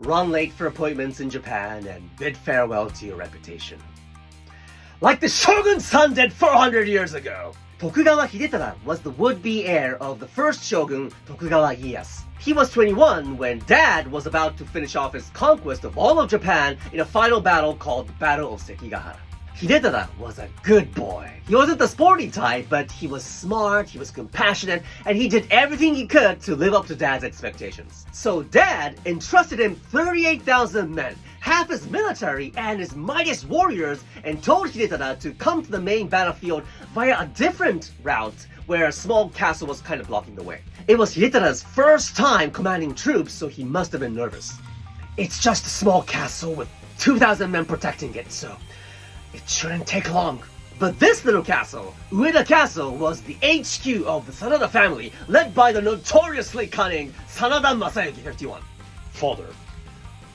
run late for appointments in Japan, and bid farewell to your reputation. Like the Shogun's son did 400 years ago. Tokugawa Hidetada was the would-be heir of the first shogun, Tokugawa Ieyasu. He was 21 when Dad was about to finish off his conquest of all of Japan in a final battle called the Battle of Sekigahara. Hidetada was a good boy. He wasn't the sporty type, but he was smart, he was compassionate, and he did everything he could to live up to Dad's expectations. So Dad entrusted him 38,000 men, half his military and his mightiest warriors, and told Hidetada to come to the main battlefield via a different route where a small castle was kind of blocking the way. It was Hidetada's first time commanding troops, so he must have been nervous. It's just a small castle with 2,000 men protecting it, so it shouldn't take long. But this little castle, Ueda Castle, was the HQ of the Sanada family, led by the notoriously cunning Sanada Masayuki 51. Father,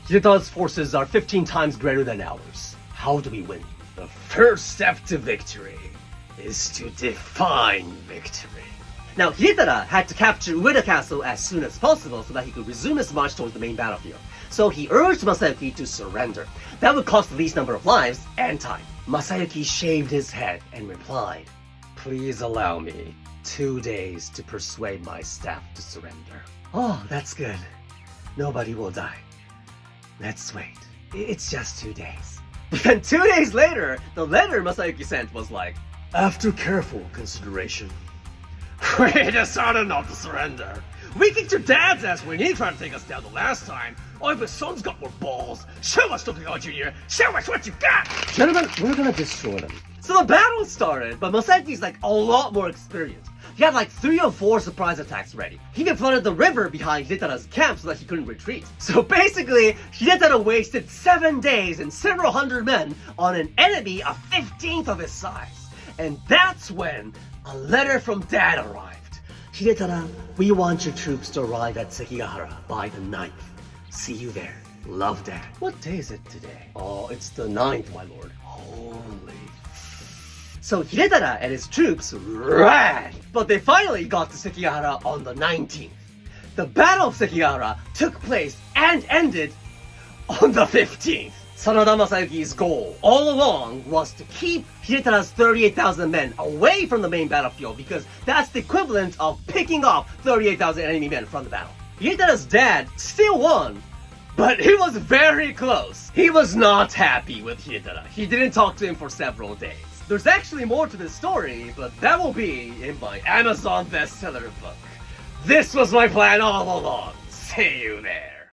Hidetada's forces are 15 times greater than ours. How do we win? The first step to victory is to define victory. Now, Hidetada had to capture Ueda Castle as soon as possible so that he could resume his march towards the main battlefield. So he urged Masayuki to surrender. That would cost the least number of lives and time. Masayuki shaved his head and replied, "Please allow me 2 days to persuade my staff to surrender." "Oh, that's good. Nobody will die. Let's wait. It's just 2 days." But then 2 days later, the letter Masayuki sent was like, "After careful consideration, we decided not to surrender. We kicked your dad's ass when he tried to take us down the last time. Oh, if his son's got more balls, show us, Tokugawa Jr. Show us what you got! Gentlemen, we're gonna destroy them." So the battle started, but Masayuki's like a lot more experienced. He had like 3 or 4 surprise attacks ready. He even flooded the river behind Hidetada's camp so that he couldn't retreat. So basically, Hidetada wasted 7 days and several hundred men on an enemy a 15th of his size. And that's when a letter from Dad arrived. "Hidetada, we want your troops to arrive at Sekigahara by the 9th. See you there. Love, Dad." What day is it today? Oh, it's the 9th, my lord. Holy. So Hidetada and his troops ran, but they finally got to Sekigahara on the 19th. The Battle of Sekigahara took place and ended on the 15th. Sanada Masayuki's goal all along was to keep Hidetada's 38,000 men away from the main battlefield because that's the equivalent of picking off 38,000 enemy men from the battle. Hidetada's dad still won, but he was very close. He was not happy with Hidetada. He didn't talk to him for several days. There's actually more to this story, but that will be in my Amazon bestseller book. This was my plan all along. See you there.